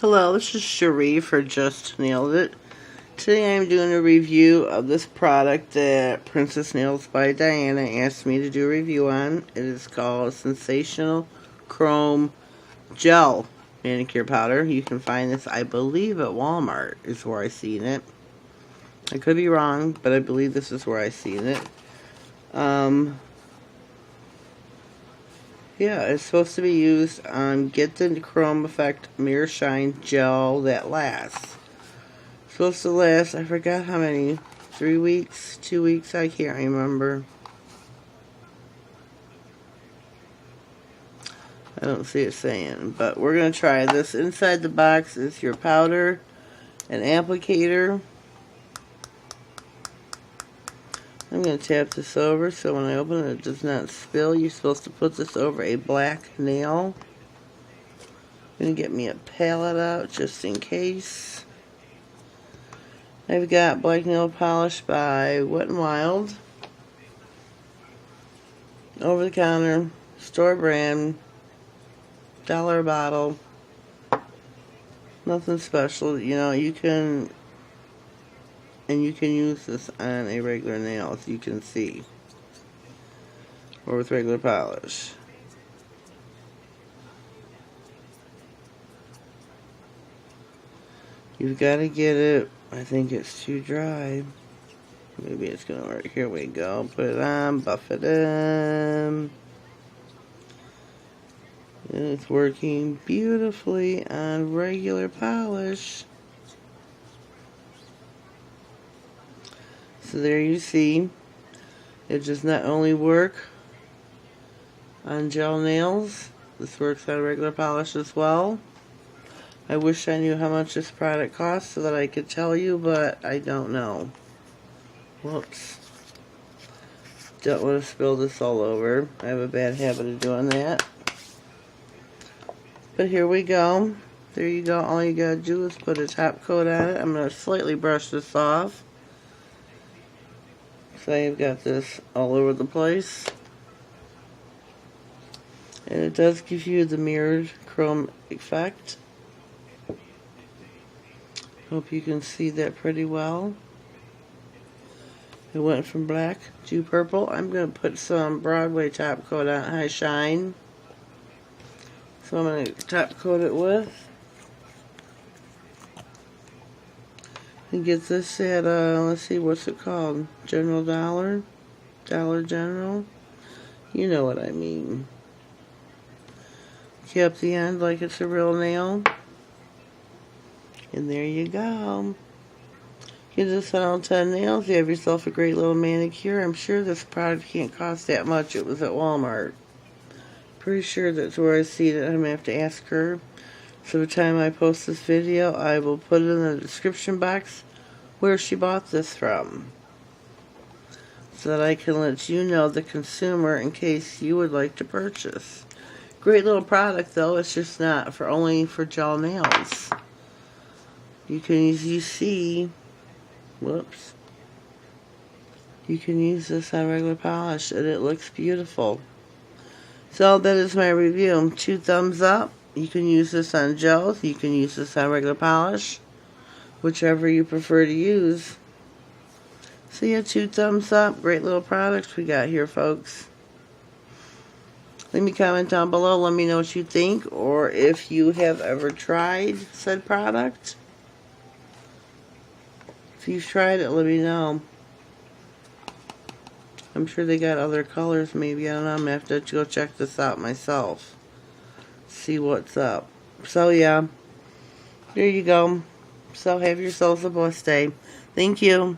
Hello, this is Cherie for Just Nailed It. Today I'm doing a review of this product that Princess Nails by Diana asked me to do a review on. It is called Sensational Chrome Gel Manicure Powder. You can find this, I believe, at Walmart is where I seen it. I could be wrong, but I believe this is where I seen it. Yeah, it's supposed to be used on Get the Chrome Effect Mirror Shine Gel that lasts. It's supposed to last, I forgot how many, 3 weeks, 2 weeks, I can't remember. I don't see it saying, but we're going to try this. Inside the box is your powder, an applicator. I'm going to tap this over so when I open it, it does not spill. You're supposed to put this over a black nail. I'm going to get me a palette out just in case. I've got black nail polish by Wet n Wild. Over the counter, store brand, $1 a bottle. Nothing special, you know, you can use this on a regular nail, as you can see, or with regular polish. You've got to get it, I think it's too dry. Maybe it's going to work. Here we go. Put it on, buff it in. And it's working beautifully on regular polish. So there you see, it does not only work on gel nails, this works on regular polish as well. I wish I knew how much this product costs so that I could tell you, but I don't know. Whoops. Don't want to spill this all over. I have a bad habit of doing that. But here we go. There you go. All you gotta do is put a top coat on it. I'm going to slightly brush this off. So I've got this all over the place. And it does give you the mirrored chrome effect. Hope you can see that pretty well. It went from black to purple. I'm going to put some Broadway top coat on High Shine. So I'm going to top coat it with. And get this at, let's see, what's it called? General Dollar? Dollar General? You know what I mean. Keep the end like it's a real nail. And there you go. Get this on all 10 nails. You have yourself a great little manicure. I'm sure this product can't cost that much. It was at Walmart. Pretty sure that's where I see it. I'm going to have to ask her. So by the time I post this video, I will put it in the description box where she bought this from, so that I can let you know, the consumer, in case you would like to purchase. Great little product though. It's just not for only for gel nails. You can whoops. You can use this on regular polish and it looks beautiful. So that is my review. 2 thumbs up. You can use this on gels, you can use this on regular polish, whichever you prefer to use. So yeah, 2 thumbs up. Great little products we got here, folks. Leave me a comment down below. Let me know what you think, or if you have ever tried said product. If you've tried it, let me know. I'm sure they got other colors, maybe. I don't know. I'm going to have to go check this out myself. See what's up. So yeah, there you go. So have yourselves a blessed day. Thank you.